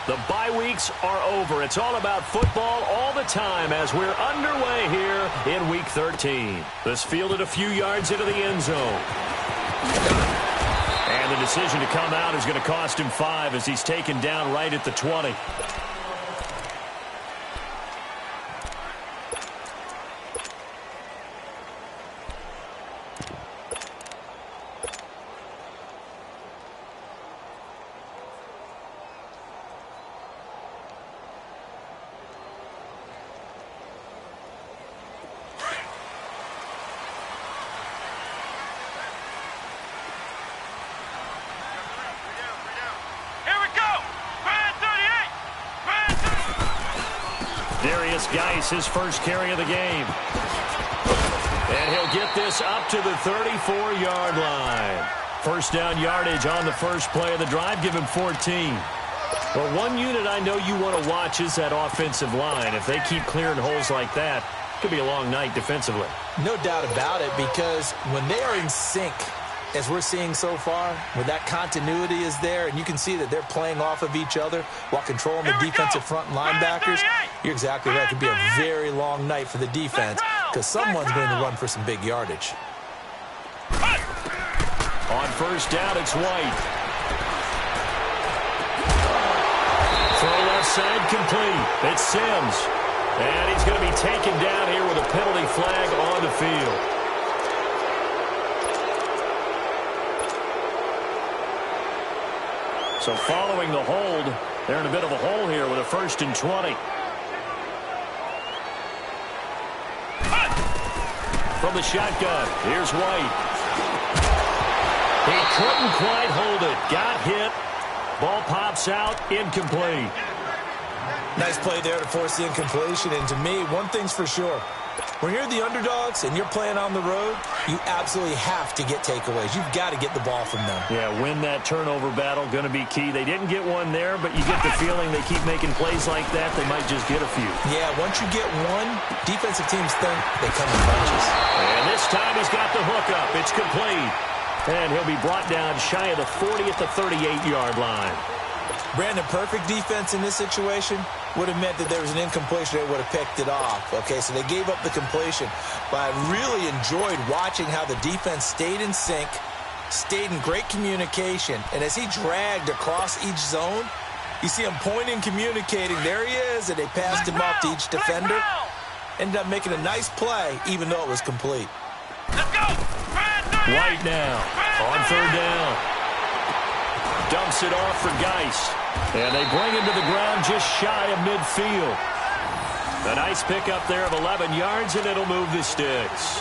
The bye weeks are over. It's all about football all the time as we're underway here in Week 13. This fielded a few yards into the end zone. And the decision to come out is going to cost him 5 as he's taken down right at the 20. His first carry of the game. And he'll get this up to the 34-yard line. First down yardage on the first play of the drive. Give him 14. Well, one unit I know you want to watch is that offensive line. If they keep clearing holes like that, it could be a long night defensively. No doubt about it, because when they are in sync, as we're seeing so far, when that continuity is there, and you can see that they're playing off of each other while controlling the defensive front linebackers, you're exactly right. It could be a very long night for the defense because someone's going to run for some big yardage. On first down, it's White. Throw left side complete. It's Sims. And he's going to be taken down here with a penalty flag on the field. So following the hold, they're in a bit of a hole here with a 1st and 20. From the shotgun, here's White. He couldn't quite hold it. Got hit. Ball pops out, incomplete. Nice play there to force the incompletion. And to me, one thing's for sure. When you're the underdogs and you're playing on the road, you absolutely have to get takeaways. You've got to get the ball from them. Yeah, win that turnover battle, going to be key. They didn't get one there, but you get the feeling they keep making plays like that, they might just get a few. Yeah, once you get one, defensive teams think they come in bunches. And this time he's got the hook up. It's complete. And he'll be brought down shy of the 40 at the 38-yard line. Brandon, perfect defense in this situation would have meant that there was an incompletion. They would have picked it off. Okay, so they gave up the completion. But I really enjoyed watching how the defense stayed in sync, stayed in great communication. And as he dragged across each zone, you see him pointing, communicating. There he is, and they passed him off to each defender. Ended up making a nice play, even though it was complete. Let's go! White now on third down. Dumps it off for Geis. And they bring him to the ground just shy of midfield. A nice pickup there of 11 yards, and it'll move the sticks.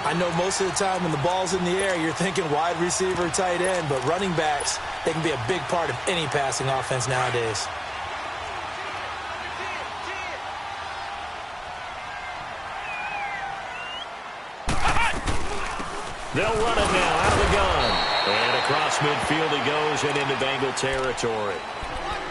I know most of the time when the ball's in the air, you're thinking wide receiver, tight end, but running backs, they can be a big part of any passing offense nowadays. They'll run it now out of the gun. And across midfield he goes and into Bengal territory.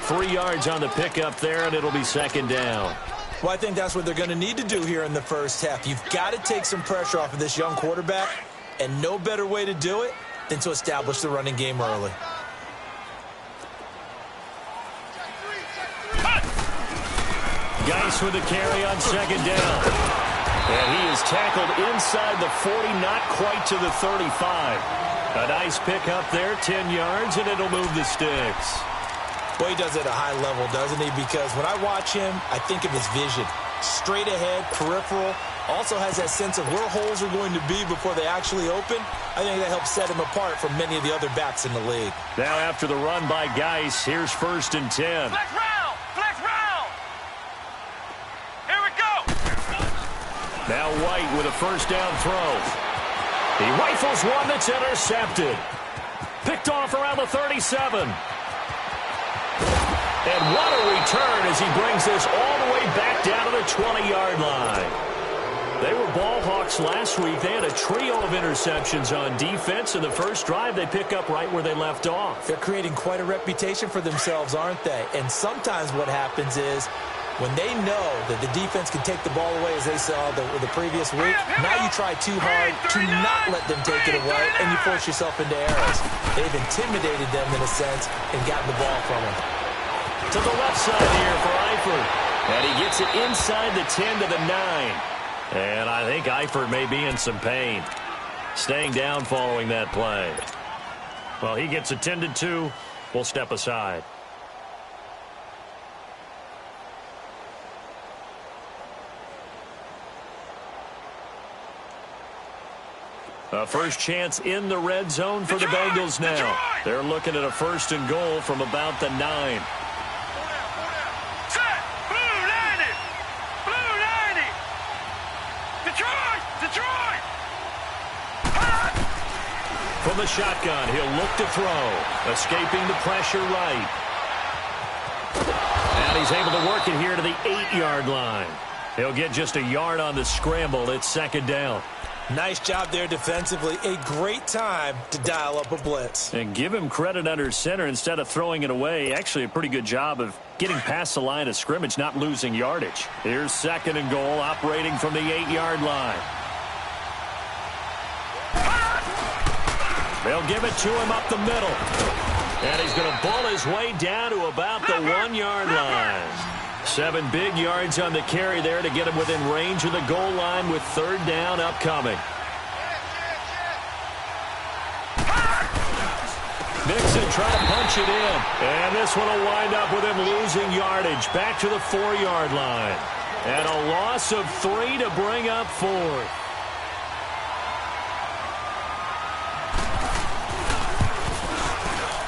3 yards on the pickup there, and it'll be second down. Well, I think that's what they're going to need to do here in the first half. You've got to take some pressure off of this young quarterback, and no better way to do it than to establish the running game early. Geis with a carry on second down. And he is tackled inside the 40, not quite to the 35. A nice pickup there, 10 yards, and it'll move the sticks. Well, he does it at a high level, doesn't he? Because when I watch him, I think of his vision. Straight ahead, peripheral. Also has that sense of where holes are going to be before they actually open. I think that helps set him apart from many of the other backs in the league. Now after the run by Geis, here's 1st and 10. Flex round! Flex round! Here we go! Now White with a first down throw. He rifles one that's intercepted. Picked off around the 37. And what a return as he brings this all the way back down to the 20-yard line. They were ball hawks last week. They had a trio of interceptions on defense. In the first drive, they pick up right where they left off. They're creating quite a reputation for themselves, aren't they? And sometimes what happens is when they know that the defense can take the ball away, as they saw the previous week, now you try too hard to not let them take it away, and you force yourself into errors. They've intimidated them in a sense and gotten the ball from them. To the left side here for Eifert. And he gets it inside the 10 to the 9. And I think Eifert may be in some pain. Staying down following that play. Well, he gets attended to. We'll step aside. A first chance in the red zone for the Bengals now. They're looking at a 1st and goal from about the 9. Set. Blue 90. Blue 90. Detroit. Detroit. From the shotgun, he'll look to throw. Escaping the pressure right. And he's able to work it here to the 8-yard line. He'll get just a yard on the scramble. It's 2nd down. Nice job there defensively. A great time to dial up a blitz. And give him credit under center instead of throwing it away. Actually, a pretty good job of getting past the line of scrimmage, not losing yardage. Here's 2nd and goal, operating from the 8-yard line. They'll give it to him up the middle. And he's going to ball his way down to about the 1-yard line. 7 big yards on the carry there to get him within range of the goal line with 3rd down upcoming. Mixon trying to punch it in. And this one will wind up with him losing yardage back to the 4-yard line. And a loss of 3 to bring up 4th.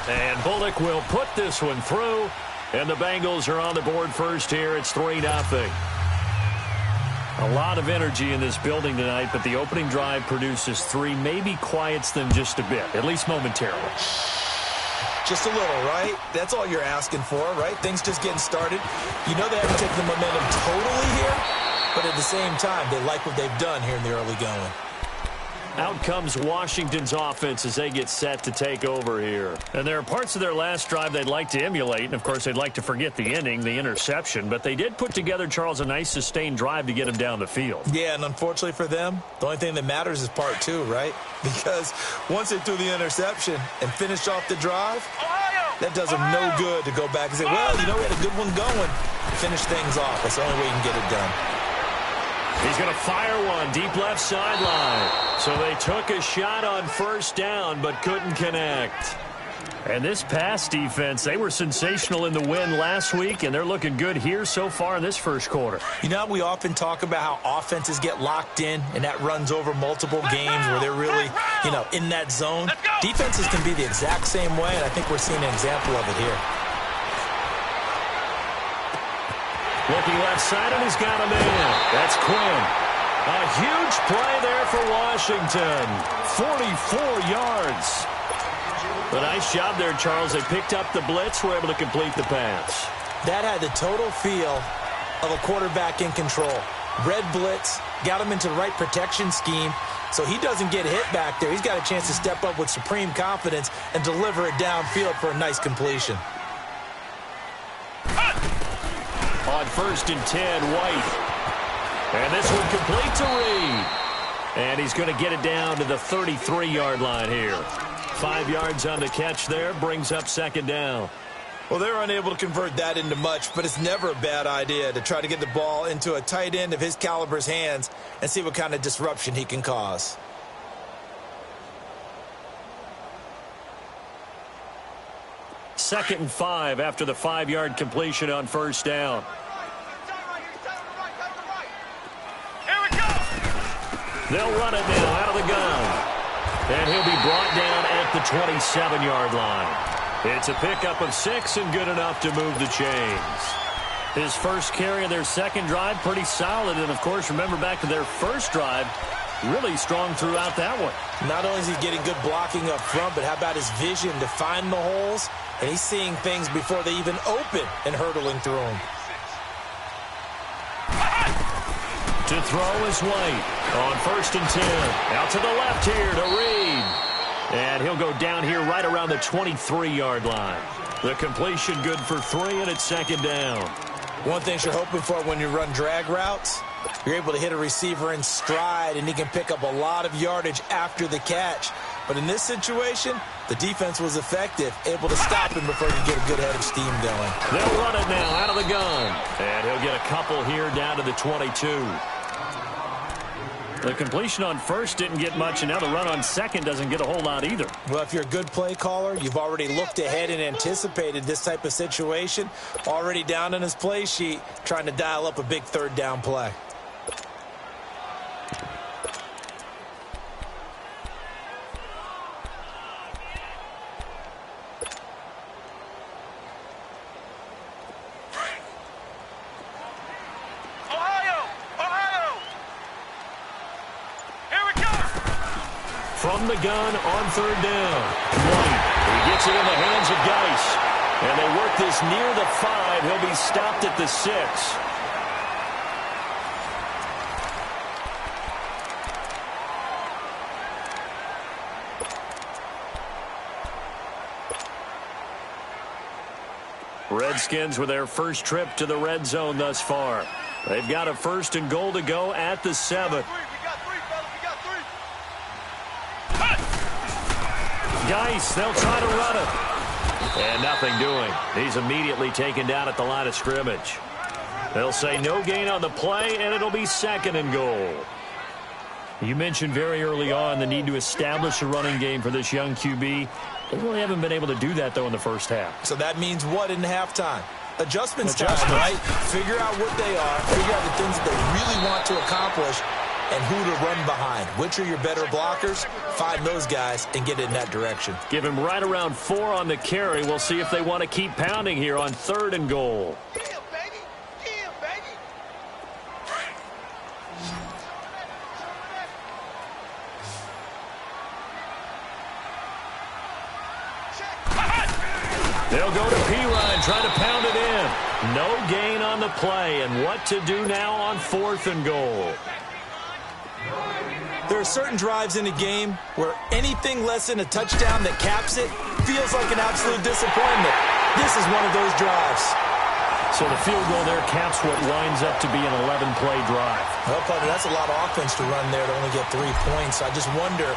And Bullock will put this one through. And the Bengals are on the board first here. It's 3-0. A lot of energy in this building tonight, but the opening drive produces 3, maybe quiets them just a bit, at least momentarily. Just a little, right? That's all you're asking for, right? Things just getting started. You know they haven't taken the momentum totally here, but at the same time, they like what they've done here in the early going. Out comes Washington's offense as they get set to take over here. And there are parts of their last drive they'd like to emulate. And, of course, they'd like to forget the ending, the interception. But they did put together, Charles, a nice sustained drive to get him down the field. Yeah, and unfortunately for them, the only thing that matters is part 2, right? Because once they threw the interception and finished off the drive, that does them no good to go back and say, well, you know, we had a good one going. Finish things off. That's the only way you can get it done. He's going to fire one deep left sideline. So they took a shot on 1st down but couldn't connect. And this pass defense, they were sensational in the win last week, and they're looking good here so far in this 1st quarter. You know, we often talk about how offenses get locked in, and that runs over multiple games where they're really, you know, in that zone. Defenses can be the exact same way, and I think we're seeing an example of it here. Looking left side, and he's got him in. That's Quinn. A huge play there for Washington. 44 yards. A nice job there, Charles. They picked up the blitz, were able to complete the pass. That had the total feel of a quarterback in control. Red blitz, got him into the right protection scheme, so he doesn't get hit back there. He's got a chance to step up with supreme confidence and deliver it downfield for a nice completion. On 1st and 10, White. And this one complete to Reed. And he's going to get it down to the 33-yard line here. 5 yards on the catch there, brings up 2nd down. Well, they're unable to convert that into much, but it's never a bad idea to try to get the ball into a tight end of his caliber's hands and see what kind of disruption he can cause. Second and 5 after the 5-yard completion on 1st down. Here we go. They'll run it now out of the gun. And he'll be brought down at the 27-yard line. It's a pickup of 6 and good enough to move the chains. His first carry of their 2nd drive, pretty solid. And, of course, remember back to their 1st drive, really strong throughout that one. Not only is he getting good blocking up front, but how about his vision to find the holes? And he's seeing things before they even open and hurdling through them. To throw is White on 1st and 10. Out to the left here to Reed. And he'll go down here right around the 23-yard line. The completion good for 3, and it's 2nd down. One thing you're hoping for when you run drag routes, you're able to hit a receiver in stride, and he can pick up a lot of yardage after the catch. But in this situation, the defense was effective, able to stop him before he could get a good head of steam going. They'll run it now out of the gun. And he'll get a couple here down to the 22. The completion on first didn't get much, and now the run on second doesn't get a whole lot either. Well, if you're a good play caller, you've already looked ahead and anticipated this type of situation. Already down in his play sheet, trying to dial up a big third down play. From the gun on third down. White. He gets it in the hands of Geis. And they work this near the 5. He'll be stopped at the 6. Redskins with their first trip to the red zone thus far. They've got a 1st and goal to go at the 7. Geis, they'll try to run it. And nothing doing. He's immediately taken down at the line of scrimmage. They'll say no gain on the play, and it'll be 2nd and goal. You mentioned very early on the need to establish a running game for this young QB. They really haven't been able to do that, though, in the first half. So that means what in halftime? Adjustments time, right? Figure out what they are, figure out the things that they really want to accomplish, and who to run behind. Which are your better blockers? Find those guys and get in that direction. Give him right around 4 on the carry. We'll see if they want to keep pounding here on 3rd and goal. Yeah, baby. Yeah, baby. They'll go to Pirine, try to pound it in. No gain on the play, and what to do now on 4th and goal. There are certain drives in a game where anything less than a touchdown that caps it feels like an absolute disappointment. This is one of those drives. So the field goal there caps what winds up to be an 11-play drive. Well, partner, that's a lot of offense to run there to only get 3 points. I just wonder,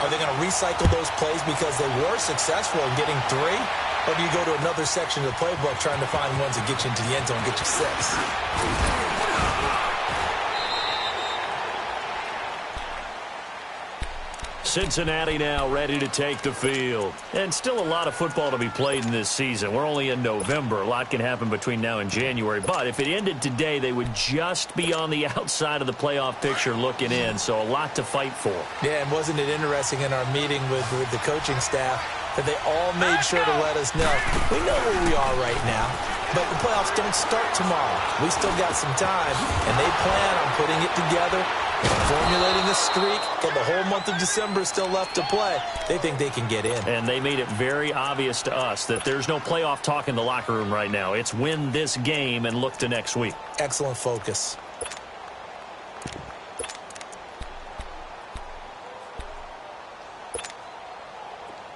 are they going to recycle those plays because they were successful in getting 3? Or do you go to another section of the playbook trying to find ones that get you into the end zone and get you 6? Cincinnati now ready to take the field. And still a lot of football to be played in this season. We're only in November. A lot can happen between now and January. But if it ended today, they would just be on the outside of the playoff picture looking in. So a lot to fight for. Yeah, and wasn't it interesting in our meeting with the coaching staff that they all made sure to let us know, we know where we are right now, but the playoffs don't start tomorrow. We still got some time, and they plan on putting it together, formulating a streak, and the whole month of December is still left to play. They think they can get in. And they made it very obvious to us that there's no playoff talk in the locker room right now. It's win this game and look to next week. Excellent focus.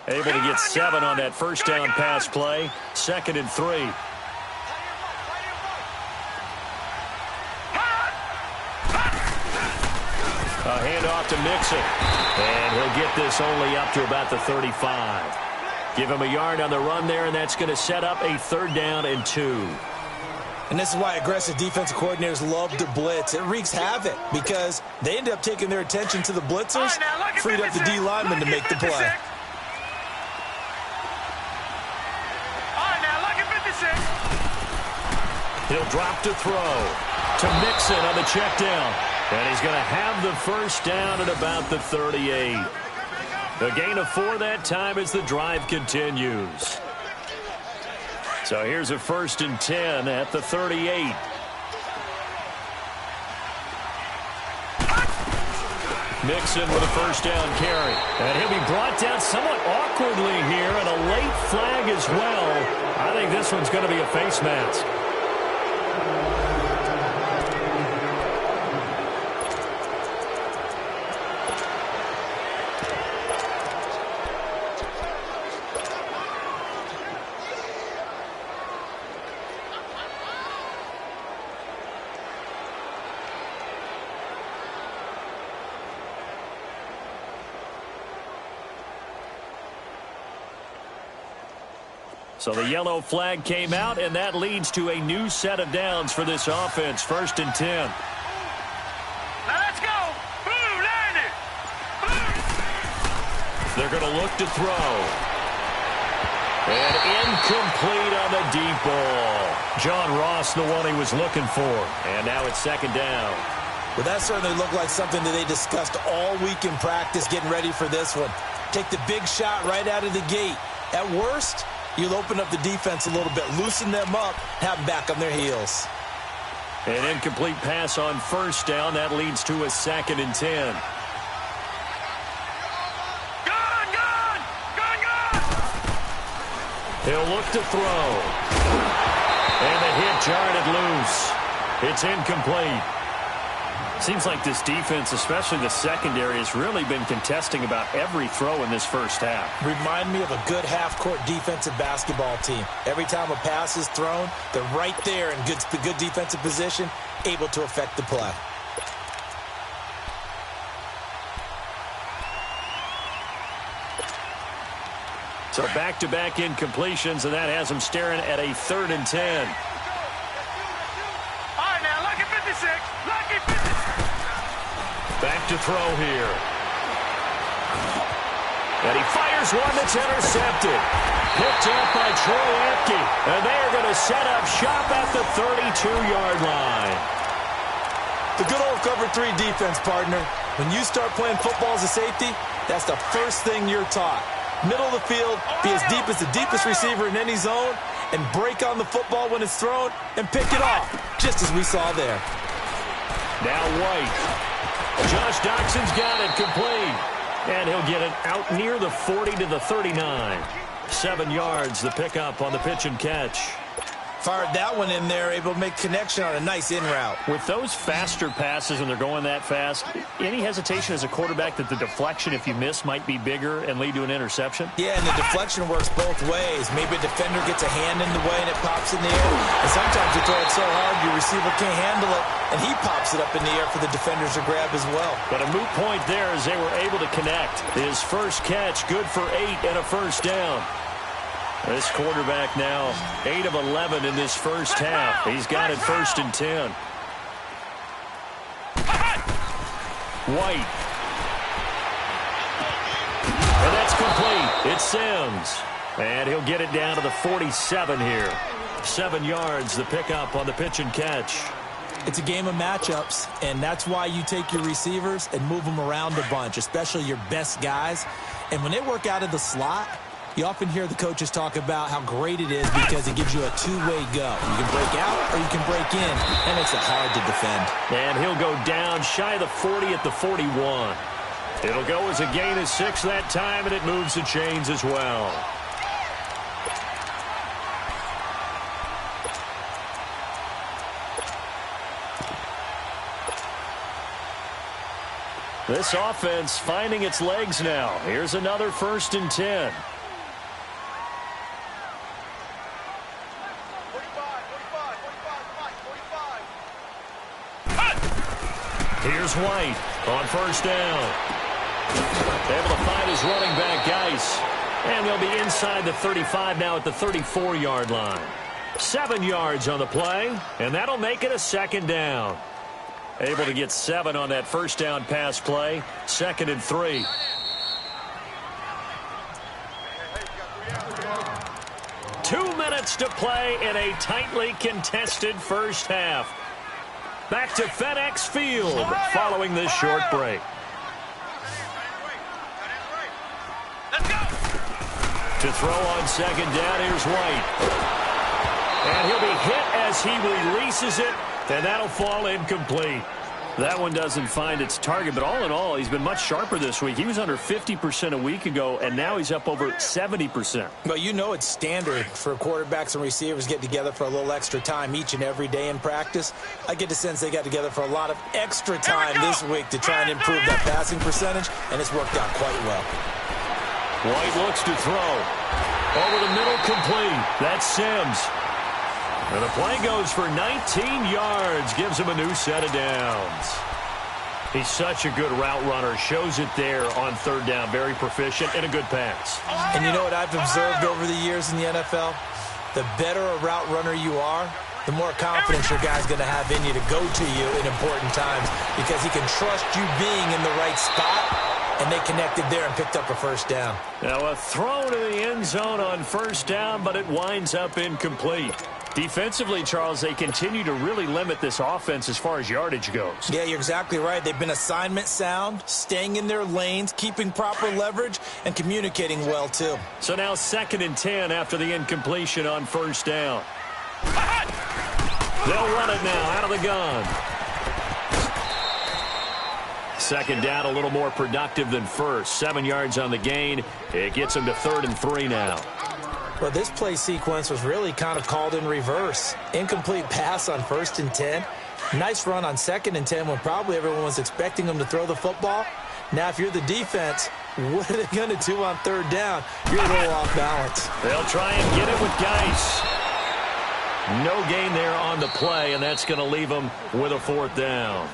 Able to get 7 on that first down pass play. 2nd and 3. A handoff to Mixon. And he'll get this only up to about the 35. Give him a yard on the run there, and that's going to set up a 3rd down and 2. And this is why aggressive defensive coordinators love to blitz. It wreaks havoc because they end up taking their attention to the blitzers, freed up the D lineman to make the play. He'll drop to throw to Mixon on the check down. And he's going to have the first down at about the 38. The gain of 4 that time as the drive continues. So here's a 1st and 10 at the 38. Mixon with a first down carry. And he'll be brought down somewhat awkwardly here, and a late flag as well. I think this one's going to be a face mask. So the yellow flag came out, and that leads to a new set of downs for this offense. 1st and 10. Now let's go. Blue, line it. They're going to look to throw. And incomplete on the deep ball. John Ross, the one he was looking for. And now it's 2nd down. Well, that certainly looked like something that they discussed all week in practice, getting ready for this one. Take the big shot right out of the gate. At worst, you'll open up the defense a little bit, loosen them up, have them back on their heels. An incomplete pass on 1st down. That leads to a 2nd and 10. He'll look to throw. And the hit jarred it loose. It's incomplete. Seems like this defense, especially the secondary, has really been contesting about every throw in this first half. Remind me of a good half-court defensive basketball team. Every time a pass is thrown, they're right there in good defensive position, able to affect the play. So back-to-back incompletions, and that has them staring at a 3rd and 10. All right, now, lucky 56. Lucky 56. Back to throw here. And he fires one that's intercepted. Picked up by Troy Apke. And they are going to set up shop at the 32-yard line. The good old cover 3 defense, partner. When you start playing football as a safety, that's the first thing you're taught. Middle of the field, be as deep as the deepest receiver in any zone, and break on the football when it's thrown and pick it off, just as we saw there. Now White. Josh Doxson's got it complete. And he'll get it out near the 40 to the 39. 7 yards, the pickup on the pitch and catch. Fired that one in there, able to make connection on a nice in route. With those faster passes and they're going that fast, any hesitation as a quarterback that the deflection, if you miss, might be bigger and lead to an interception? Yeah, and the deflection works both ways. Maybe a defender gets a hand in the way and it pops in the air. And sometimes you throw it so hard your receiver can't handle it, and he pops it up in the air for the defenders to grab as well. But a moot point there as they were able to connect. His first catch, good for 8 and a 1st down. This quarterback now 8 of 11 in this first half. He's got it 1st and 10. White. And that's complete. It's Sims. And he'll get it down to the 47 here. 7 yards, the pickup on the pitch and catch. It's a game of matchups, and that's why you take your receivers and move them around a bunch, especially your best guys. And when they work out of the slot, you often hear the coaches talk about how great it is because it gives you a two-way go. You can break out or you can break in. That makes it hard to defend. And he'll go down shy of the 40 at the 41. It'll go as a gain of 6 that time, and it moves the chains as well. This offense finding its legs now. Here's another 1st and 10. Here's White on 1st down. Able to find his running back, Geis. And they'll be inside the 35 now at the 34-yard line. 7 yards on the play, and that'll make it a 2nd down. Able to get 7 on that 1st down pass play. 2nd and 3. Two minutes to play in a tightly contested first half. Back to FedEx Field following this short break. Let's go. To throw on 2nd down, here's White. And he'll be hit as he releases it, and that'll fall incomplete. That one doesn't find its target, but all in all, he's been much sharper this week. He was under 50% a week ago, and now he's up over 70%. Well, you know it's standard for quarterbacks and receivers get together for a little extra time each and every day in practice. I get the sense they got together for a lot of extra time this week to try and improve that passing percentage, and it's worked out quite well. White looks to throw. Over the middle, complete. That's Sims. And the play goes for 19 yards, gives him a new set of downs. He's such a good route runner. Shows it there on third down. Very proficient and a good pass. And you know what I've observed over the years in the NFL? The better a route runner you are, the more confidence your guy's going to have in you to go to you in important times because he can trust you being in the right spot. And they connected there and picked up a first down. Now a throw to the end zone on first down, but it winds up incomplete. Defensively, Charles, they continue to really limit this offense as far as yardage goes. Yeah, you're exactly right. They've been assignment sound, staying in their lanes, keeping proper leverage, and communicating well, too. So now 2nd and 10 after the incompletion on first down. They'll run it now out of the gun. 2nd down, a little more productive than first. 7 yards on the gain. It gets them to 3rd and 3 now. Well, this play sequence was really kind of called in reverse. Incomplete pass on 1st and 10. Nice run on 2nd and 10 when probably everyone was expecting them to throw the football. Now, if you're the defense, what are they going to do on 3rd down? You're a little off balance. They'll try and get it with Geis. No gain there on the play, and that's going to leave them with a 4th down.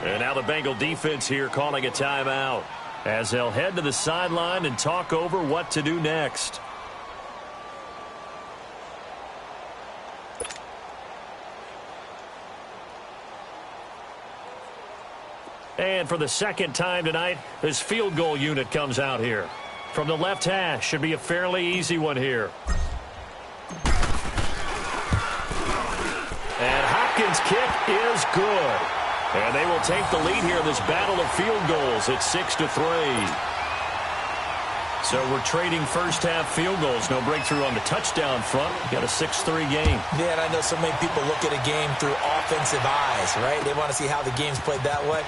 And now the Bengal defense here calling a timeout as they'll head to the sideline and talk over what to do next. And for the 2nd time tonight, this field goal unit comes out here. From the left hash, should be a fairly easy one here. And Hopkins' kick is good. And they will take the lead here in this battle of field goals at 6-3. So we're trading first-half field goals. No breakthrough on the touchdown front. Got a 6-3 game. Yeah, and I know so many people look at a game through offensive eyes, right? They want to see how the game's played that way.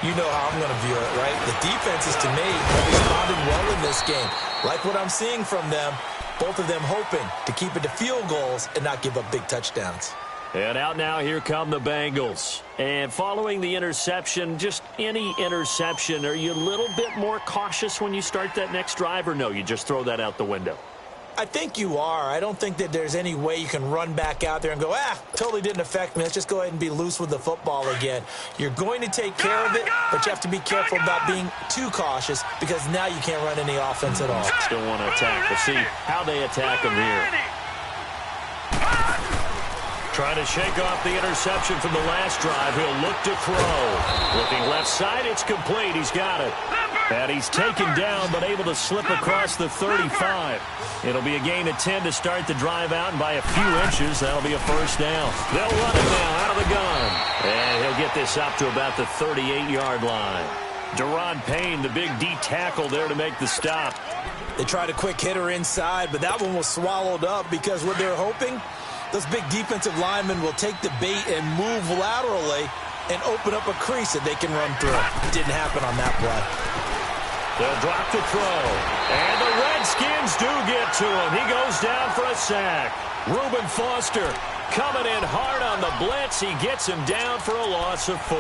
You know how I'm going to view it, right? The defenses, to me, have responded well in this game. Like what I'm seeing from them, both of them hoping to keep it to field goals and not give up big touchdowns. And out now, here come the Bengals. And following the interception, just any interception, are you a little bit more cautious when you start that next drive, or no, you just throw that out the window? I think you are. I don't think that there's any way you can run back out there and go, totally didn't affect me. Let's just go ahead and be loose with the football again. You're going to take care of it, but you have to be careful about being too cautious because now you can't run any offense at all. Still want to attack. We'll see how they attack them here. Trying to shake off the interception from the last drive. He'll look to throw. Looking left side, it's complete. He's got it. And he's taken down, but able to slip across the 35. It'll be a gain of 10 to start the drive out, and by a few inches, that'll be a first down. They'll run it now out of the gun. And he'll get this up to about the 38-yard line. Deron Payne, the big D tackle there to make the stop. They tried a quick hitter inside, but that one was swallowed up because what they're hoping, those big defensive linemen will take the bait and move laterally and open up a crease that they can run through. It didn't happen on that play. They'll drop the throw. And the Redskins do get to him. He goes down for a sack. Reuben Foster coming in hard on the blitz. He gets him down for a loss of 4.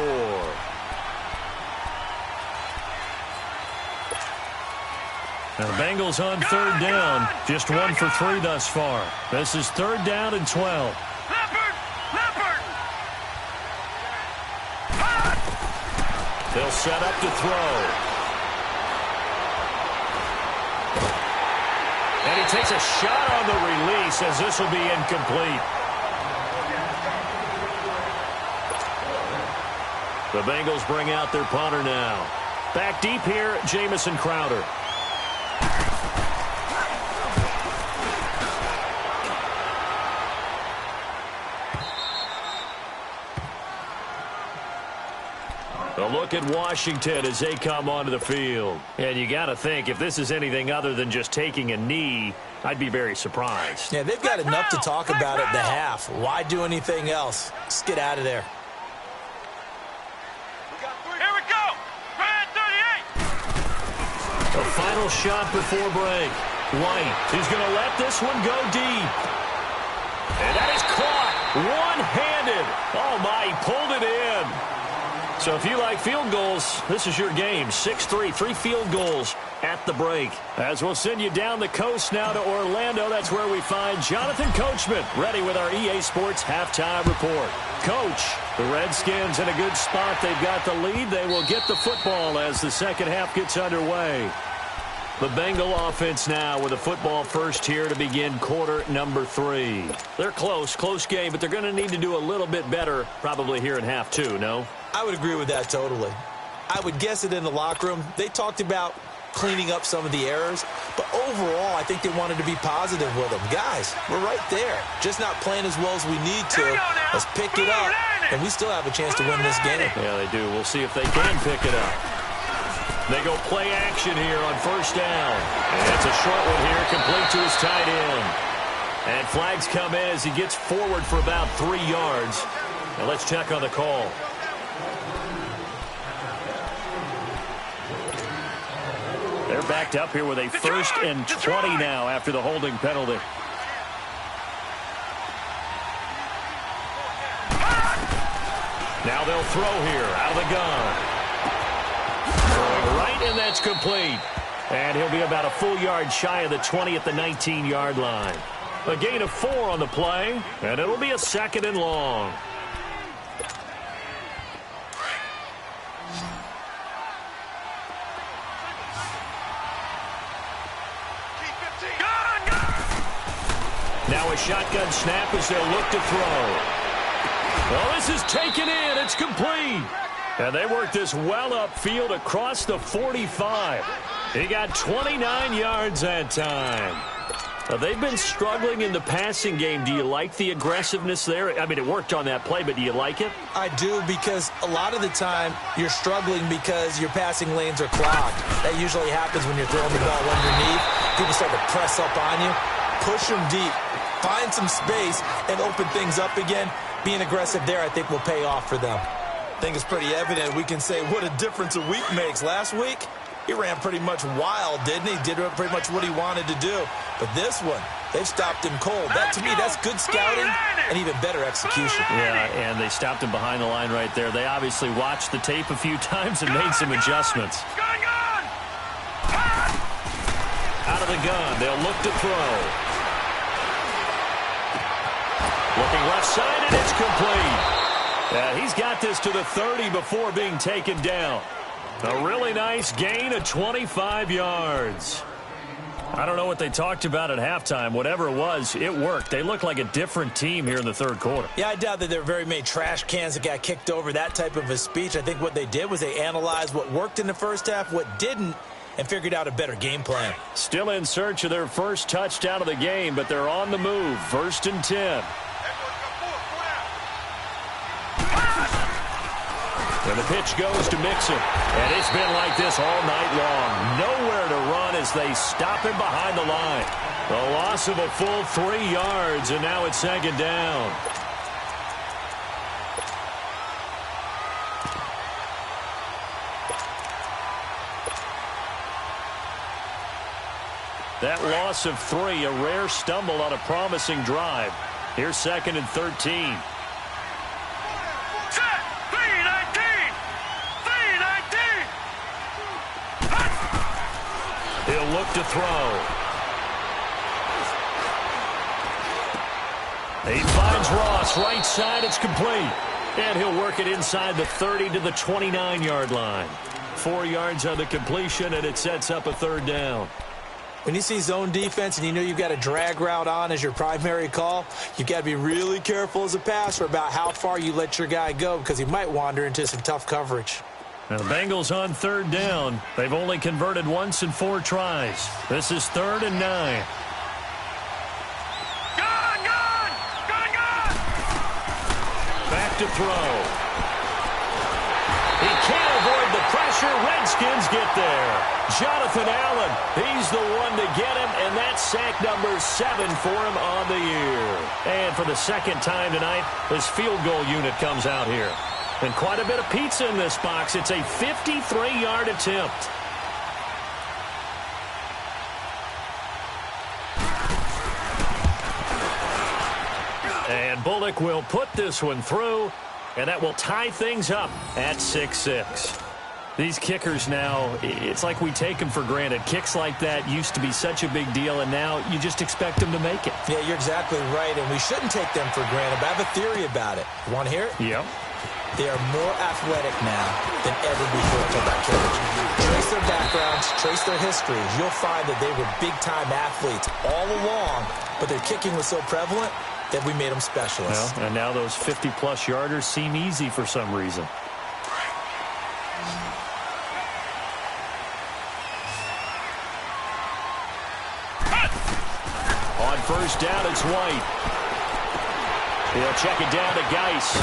Now the Bengals on 3rd down. Just 1 for 3 thus far. This is 3rd down and 12. They'll set up to throw. And he takes a shot on the release as this will be incomplete. The Bengals bring out their punter now. Back deep here, Jamison Crowder. A look at Washington as they come onto the field. And you got to think, if this is anything other than just taking a knee, I'd be very surprised. Yeah, they've got enough to talk about at the half. Why do anything else? Let's get out of there. Here we go. Red 38. A final shot before break. White is going to let this one go deep. And that is caught one-handed. Oh, my, he pulled it in. So if you like field goals, this is your game. 6-3, 3 field goals at the break. As we'll send you down the coast now to Orlando, that's where we find Jonathan Coachman, ready with our EA Sports halftime report. Coach, the Redskins in a good spot. They've got the lead. They will get the football as the second half gets underway. The Bengal offense now with a football first here to begin quarter number 3. They're close game, but they're going to need to do a little bit better probably here in half 2, no? I would agree with that totally. I would guess it in the locker room. They talked about cleaning up some of the errors, but overall, I think they wanted to be positive with them. Guys, we're right there. Just not playing as well as we need to. Let's pick it up, and we still have a chance to win this game. Yeah, they do. We'll see if they can pick it up. They go play action here on first down. And it's a short one here, complete to his tight end. And flags come in as he gets forward for about 3 yards. Now let's check on the call. They're backed up here with a 1st and 20 now after the holding penalty. Now they'll throw here out of the gun. Throwing right, and that's complete. And he'll be about a full yard shy of the 20 at the 19-yard line. A gain of 4 on the play, and it'll be a 2nd and long. Now a shotgun snap as they'll look to throw. Well, this is taken in. It's complete. And they work this well upfield across the 45. He got 29 yards that time. They've been struggling in the passing game. Do you like the aggressiveness there? I mean, it worked on that play, but do you like it? I do, because a lot of the time you're struggling because your passing lanes are clogged. That usually happens when you're throwing the ball underneath. People start to press up on you. Push them deep. Find some space and open things up again. Being aggressive there, I think, will pay off for them. I think it's pretty evident. We can say what a difference a week makes. Last week, he ran pretty much wild, didn't he? Did pretty much what he wanted to do. But this one, they've stopped him cold. That, to me, that's good scouting and even better execution. Yeah, and they stopped him behind the line right there. They obviously watched the tape a few times and made some adjustments. Out of the gun, they'll look to throw. Looking left side, and it's complete. He's got this to the 30 before being taken down. A really nice gain of 25 yards. I don't know what they talked about at halftime. Whatever it was, it worked. They look like a different team here in the third quarter. Yeah, I doubt that there were very many trash cans that got kicked over, that type of a speech. I think what they did was they analyzed what worked in the first half, what didn't, and figured out a better game plan. Still in search of their first touchdown of the game, but they're on the move. 1st and 10. And the pitch goes to Mixon. And it's been like this all night long. Nowhere to run as they stop him behind the line. A loss of a full 3 yards, and now it's 2nd down. That loss of 3, a rare stumble on a promising drive. Here's 2nd and 13. He'll look to throw. He finds Ross right side. It's complete. And he'll work it inside the 30 to the 29-yard line. 4 yards on the completion, and it sets up a 3rd down. When you see zone defense and you know you've got a drag route on as your primary call, you've got to be really careful as a passer about how far you let your guy go, because he might wander into some tough coverage. Now the Bengals on 3rd down. They've only converted once in 4 tries. This is 3rd and 9. Back to throw. He can't avoid the pressure. Redskins get there. Jonathan Allen, he's the one to get him, and that's sack number 7 for him on the year. And for the 2nd time tonight, his field goal unit comes out here. And quite a bit of pizza in this box. It's a 53-yard attempt. And Bullock will put this one through. And that will tie things up at 6-6. These kickers now, it's like we take them for granted. Kicks like that used to be such a big deal, and now you just expect them to make it. Yeah, you're exactly right, and we shouldn't take them for granted, but I have a theory about it. You want to hear it? Yep. They are more athletic now than ever before to that kickers. Trace their backgrounds, trace their histories. You'll find that they were big-time athletes all along, but their kicking was so prevalent that we made them specialists. Well, and now those 50-plus yarders seem easy for some reason. On first down, it's White. He'll check it down to Geis.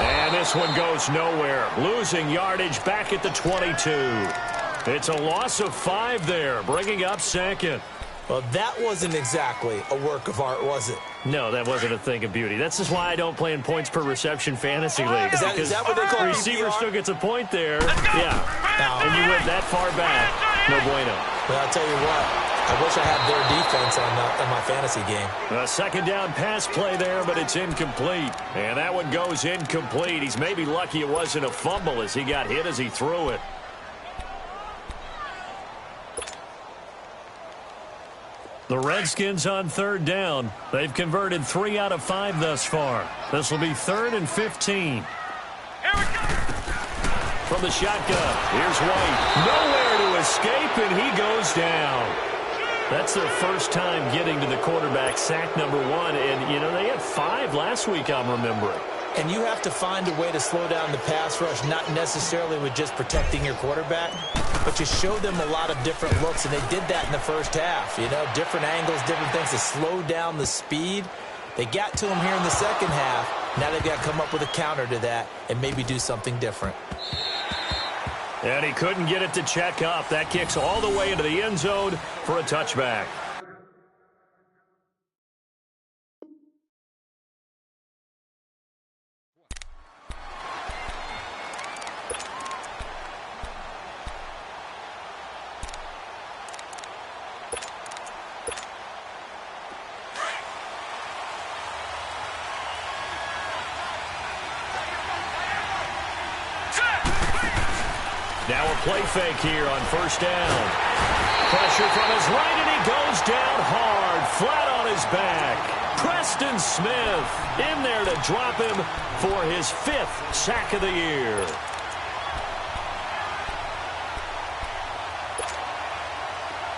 And this one goes nowhere. Losing yardage back at the 22. It's a loss of 5 there, bringing up second. Well, that wasn't exactly a work of art, was it? No, that wasn't a thing of beauty. That's just why I don't play in points per reception fantasy league. Is that what they call the receiver PPR? still gets a point there. Yeah. No. And you went that far back. No bueno. Well, I'll tell you what. I wish I had their defense on my fantasy game. A second down pass play there, but it's incomplete. And that one goes incomplete. He's maybe lucky it wasn't a fumble as he got hit as he threw it. The Redskins on third down. They've converted 3 out of 5 thus far. This will be 3rd and 15. From the shotgun, here's White. Nowhere to escape, and he goes down. That's their first time getting to the quarterback, sack number 1. And, you know, they had 5 last week, I'm remembering. And you have to find a way to slow down the pass rush, not necessarily with just protecting your quarterback, but you show them a lot of different looks, and they did that in the first half. You know, different angles, different things to slow down the speed. They got to him here in the second half. Now they've got to come up with a counter to that and maybe do something different. And he couldn't get it to check up. That kicks all the way into the end zone for a touchback. Now a play fake here on first down. Pressure from his right, and he goes down hard, flat on his back. Preston Smith in there to drop him for his 5th sack of the year.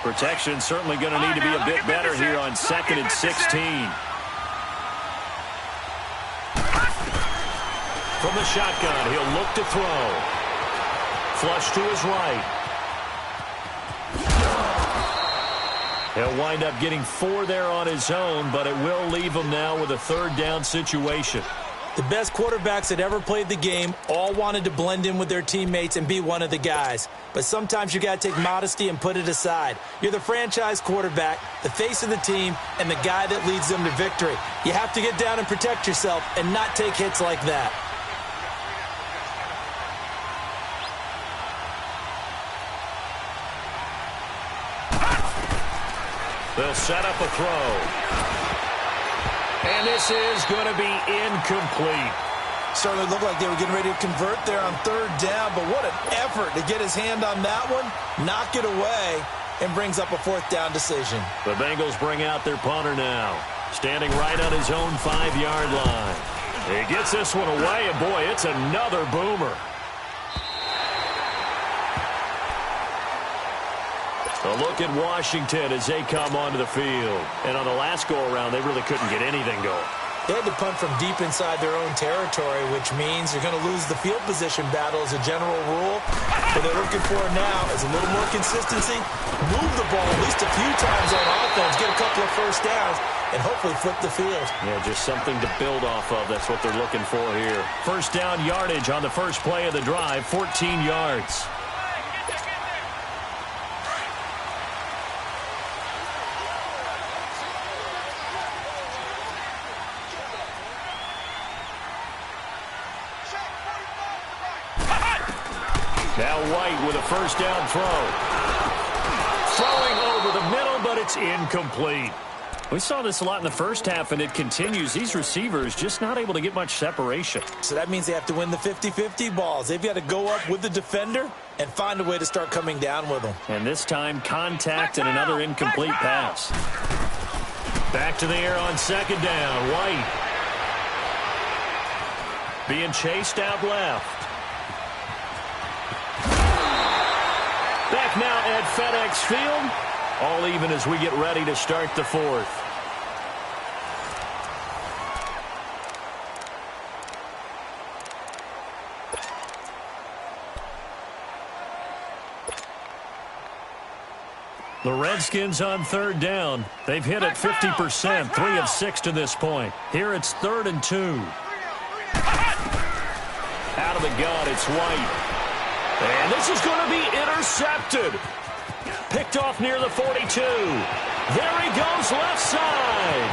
Protection certainly going to need to be a bit better here on 2nd and 16. From the shotgun, he'll look to throw. Flush to his right. He'll wind up getting 4 there on his own, but it will leave him now with a 3rd down situation. The best quarterbacks that ever played the game all wanted to blend in with their teammates and be one of the guys. But sometimes you got to take modesty and put it aside. You're the franchise quarterback, the face of the team, and the guy that leads them to victory. You have to get down and protect yourself and not take hits like that. They'll set up a throw. And this is going to be incomplete. Certainly looked like they were getting ready to convert there on 3rd down, but what an effort to get his hand on that one, knock it away, and brings up a 4th down decision. The Bengals bring out their punter now, standing right on his own 5-yard line. He gets this one away, and boy, it's another boomer. A look at Washington as they come onto the field. And on the last go-around, they really couldn't get anything going. They had to punt from deep inside their own territory, which means you're going to lose the field position battle as a general rule. What they're looking for now is a little more consistency, move the ball at least a few times on offense, get a couple of first downs, and hopefully flip the field. Yeah, just something to build off of. That's what they're looking for here. First down yardage on the first play of the drive, 14 yards. Now White with a first down throw. Throwing over the middle, but it's incomplete. We saw this a lot in the first half, and it continues. These receivers just not able to get much separation. So that means they have to win the 50-50 balls. They've got to go up with the defender and find a way to start coming down with them. And this time, contact and another incomplete pass. Back to the air on second down. White being chased out left. Back now at FedEx Field. All even as we get ready to start the fourth. The Redskins on third down. They've hit it 50%, 3 of 6 to this point. Here it's 3rd and 2. Out of the gun, it's White. And this is going to be intercepted. Picked off near the 42. There he goes left side.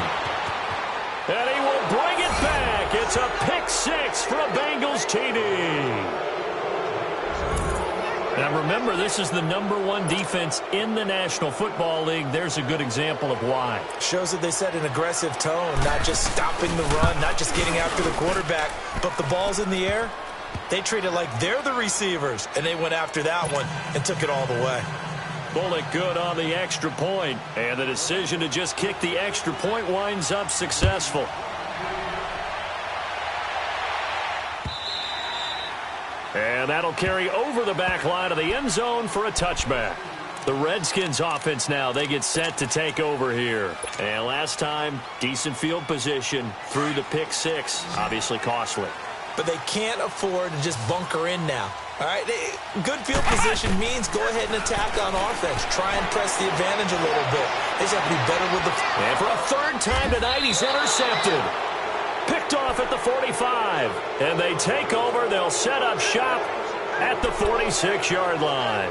And he will bring it back. It's a pick 6 for a Bengals TD. Now remember, this is the #1 defense in the National Football League. There's a good example of why. Shows that they set an aggressive tone, not just stopping the run, not just getting after the quarterback, but the ball's in the air. They treat it like they're the receivers, and they went after that one and took it all the way. Bullet good on the extra point, and the decision to just kick the extra point winds up successful. And that'll carry over the back line of the end zone for a touchback. The Redskins offense now, they get set to take over here. And last time, decent field position through the pick 6, obviously costly. But they can't afford to just bunker in now. All right, good field position means go ahead and attack on offense. Try and press the advantage a little bit. They just have to be better with the... And for a 3rd time tonight, he's intercepted. Picked off at the 45. And they take over. They'll set up shop at the 46-yard line.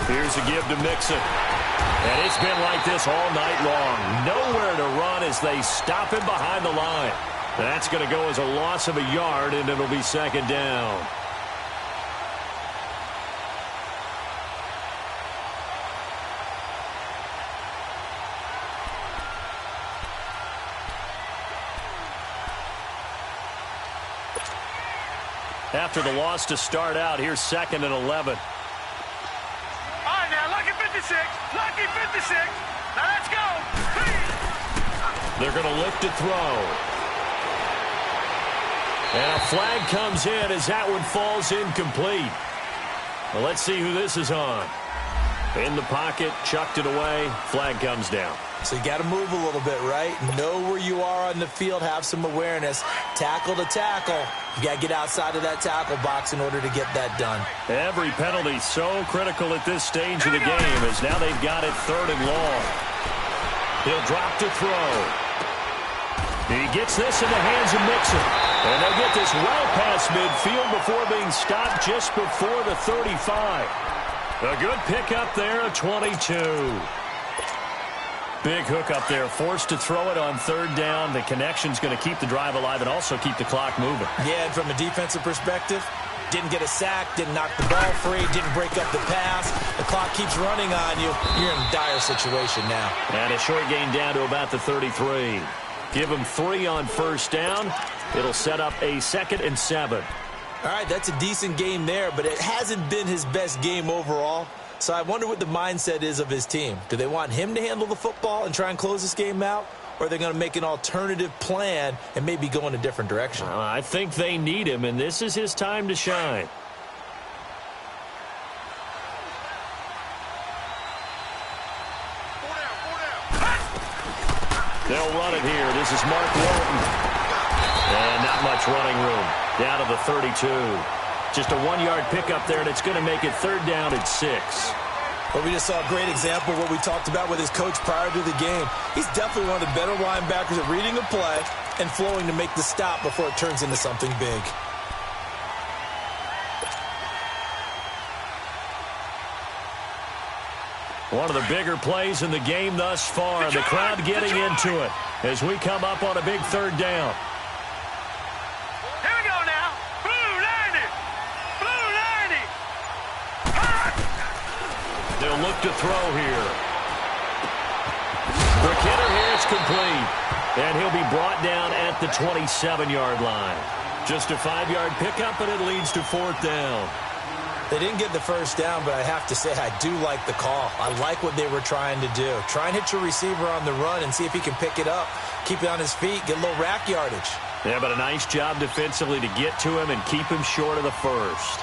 Here's a give to Mixon. And it's been like this all night long. Nowhere to run as they stop him behind the line. That's going to go as a loss of a yard, and it'll be 2nd down. After the loss to start out, here's 2nd and 11. Lucky 56. Now let's go. They're going to lift to throw. And a flag comes in as that one falls incomplete. Well, let's see who this is on. In the pocket, chucked it away. Flag comes down. So you got to move a little bit, right? Know where you are on the field. Have some awareness. Tackle to tackle. You got to get outside of that tackle box in order to get that done. Every penalty so critical at this stage of the game as now they've got it 3rd and long. He'll drop to throw. He gets this in the hands of Mixon. And they'll get this well past midfield before being stopped just before the 35. A good pickup there, a 22. Big hook up there, forced to throw it on 3rd down. The connection's going to keep the drive alive and also keep the clock moving. Yeah, and from a defensive perspective, didn't get a sack, didn't knock the ball free, didn't break up the pass. The clock keeps running on you. You're in a dire situation now. And a short gain down to about the 33. Give him 3 on 1st down. It'll set up a 2nd and 7. All right, that's a decent game there, but it hasn't been his best game overall. So I wonder what the mindset is of his team. Do they want him to handle the football and try and close this game out? Or are they going to make an alternative plan and maybe go in a different direction? I think they need him, and this is his time to shine. They'll run it here. This is Mark Walton. And not much running room. Down to the 32. Just a 1-yard pickup there, and it's going to make it 3rd down at 6. But we just saw a great example of what we talked about with his coach prior to the game. He's definitely one of the better linebackers at reading the play and flowing to make the stop before it turns into something big. One of the bigger plays in the game thus far. The crowd getting into it as we come up on a big third down. Here we go now. Blue 90. Blue 90. They'll look to throw here. The hitter here is complete. And he'll be brought down at the 27-yard line. Just a 5-yard pickup, and it leads to fourth down. They didn't get the first down, but I have to say I do like the call. I like what they were trying to do. Try and hit your receiver on the run and see if he can pick it up. Keep it on his feet, get a little rack yardage. Yeah, but a nice job defensively to get to him and keep him short of the first.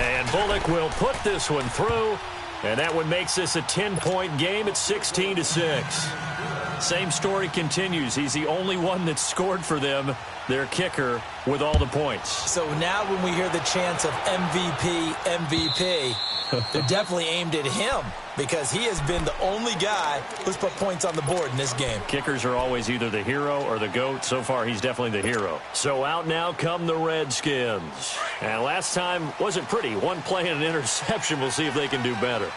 And Bullock will put this one through, and that one makes this a 10-point game at 16-6. Same story continues. He's the only one that scored for them, their kicker, with all the points. So now when we hear the chants of MVP, MVP, they're definitely aimed at him because he has been the only guy who's put points on the board in this game. Kickers are always either the hero or the GOAT. So far, he's definitely the hero. So out now come the Redskins. And last time wasn't pretty. One play and an interception. We'll see if they can do better.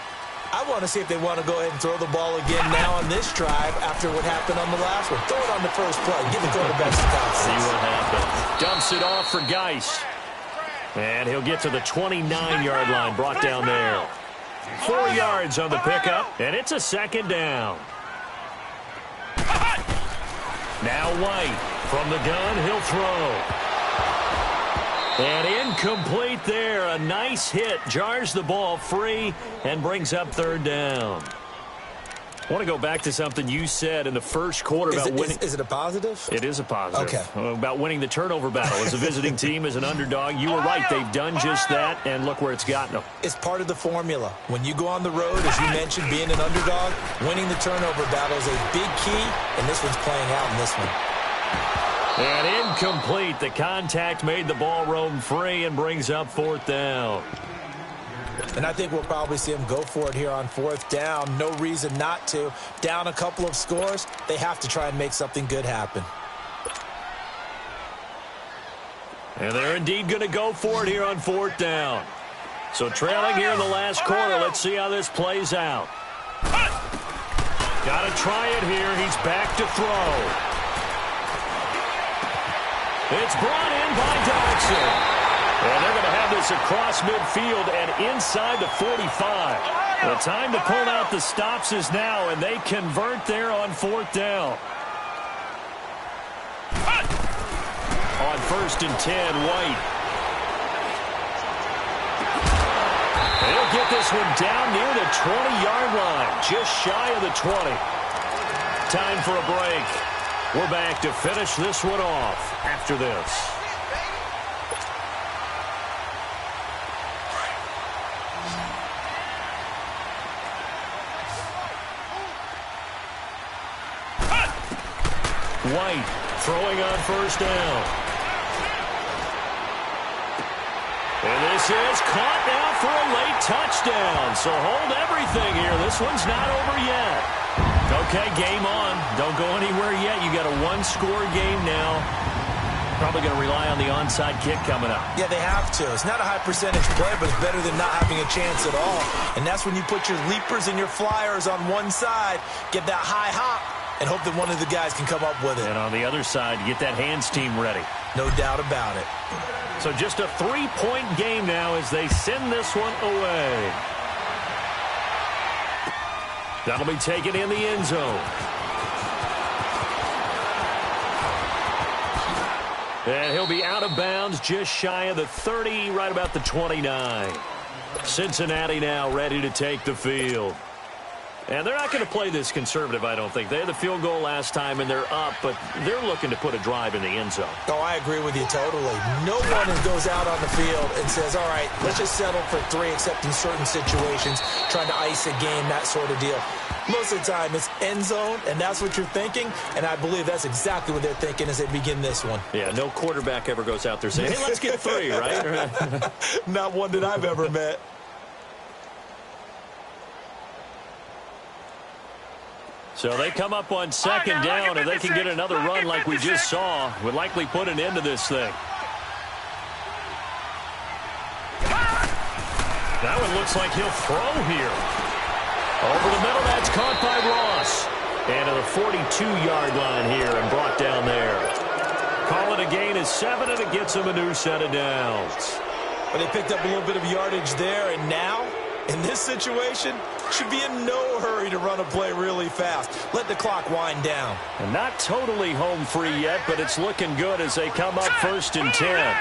I want to see if they want to go ahead and throw the ball again now on this drive after what happened on the last one. Throw it on the first play. Give the quarterback some confidence. See what happens. Dumps it off for Geis. And he'll get to the 29-yard line, brought down there. 4 yards on the pickup, and it's a second down. Now White from the gun, he'll throw. And incomplete there. A nice hit, jars the ball free, and brings up third down. I want to go back to something you said in the first quarter about winning. Is it a positive? It is a positive. Okay. About winning the turnover battle as a visiting team, as an underdog. You were right. They've done just that, and look where it's gotten them. It's part of the formula. When you go on the road, as you mentioned, being an underdog, winning the turnover battle is a big key, and this one's playing out in this one. And incomplete. The contact made the ball roam free and brings up fourth down. And I think we'll probably see him go for it here on fourth down. No reason not to. Down a couple of scores, they have to try and make something good happen. And they're indeed going to go for it here on fourth down. So trailing here in the last quarter, let's see how this plays out. Got to try it here. He's back to throw. It's brought in by Dodson. And they're going to have this across midfield and inside the 45. The time to pull out the stops is now, and they convert there on fourth down. On 1st and 10, White. They'll get this one down near the 20-yard line, just shy of the 20. Time for a break. We're back to finish this one off after this. White throwing on first down. And this is caught now for a late touchdown. So hold everything here. This one's not over yet. Okay, game on. Don't go anywhere yet. You got a one-score game now. Probably going to rely on the onside kick coming up. Yeah, they have to. It's not a high percentage play, but it's better than not having a chance at all. And that's when you put your leapers and your flyers on one side, get that high hop, and hope that one of the guys can come up with it. And on the other side, get that hands team ready. No doubt about it. So just a 3-point game now as they send this one away. That'll be taken in the end zone. And he'll be out of bounds just shy of the 30, right about the 29. Cincinnati now ready to take the field. And they're not going to play this conservative, I don't think. They had the field goal last time, and they're up, but they're looking to put a drive in the end zone. Oh, I agree with you totally. No one goes out on the field and says, all right, let's just settle for 3, except in certain situations, trying to ice a game, that sort of deal. Most of the time, it's end zone, and that's what you're thinking, and I believe that's exactly what they're thinking as they begin this one. Yeah, no quarterback ever goes out there saying, hey, let's get 3, right? Not one that I've ever met. So they come up on second down, and they can get another run like we just saw. Would likely put an end to this thing. That one looks like he'll throw here. Over the middle, that's caught by Ross. And to the 42-yard line here and brought down there. Call it a gain of 7, and it gets him a new set of downs. But they picked up a little bit of yardage there, and now, in this situation, should be in no hurry to run a play really fast. Let the clock wind down. And not totally home free yet, but it's looking good as they come up 1st and 10.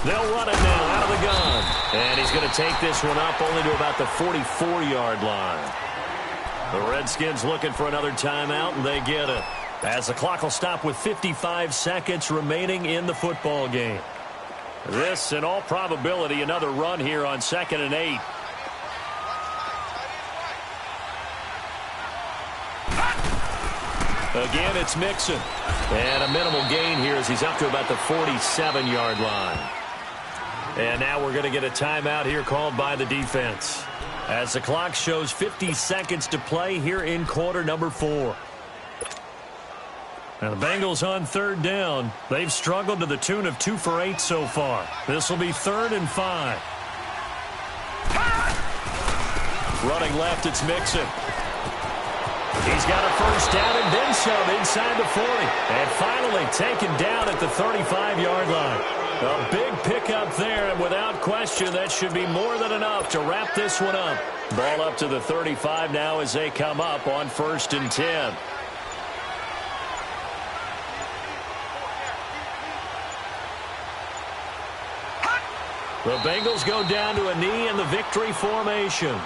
They'll run it now out of the gun. And he's going to take this one up only to about the 44-yard line. The Redskins looking for another timeout, and they get it. As the clock will stop with 55 seconds remaining in the football game. This, in all probability, another run here on 2nd and 8. Again, it's Mixon. And a minimal gain here as he's up to about the 47-yard line. And now we're going to get a timeout here called by the defense. As the clock shows 50 seconds to play here in quarter number 4. Now the Bengals on 3rd down. They've struggled to the tune of 2 for 8 so far. This will be 3rd and 5. Running left, it's Mixon. He's got a 1st down and then some inside the 40. And finally taken down at the 35-yard line. A big pickup there, and without question, that should be more than enough to wrap this one up. Ball up to the 35 now as they come up on 1st and 10. The Bengals go down to a knee in the victory formation.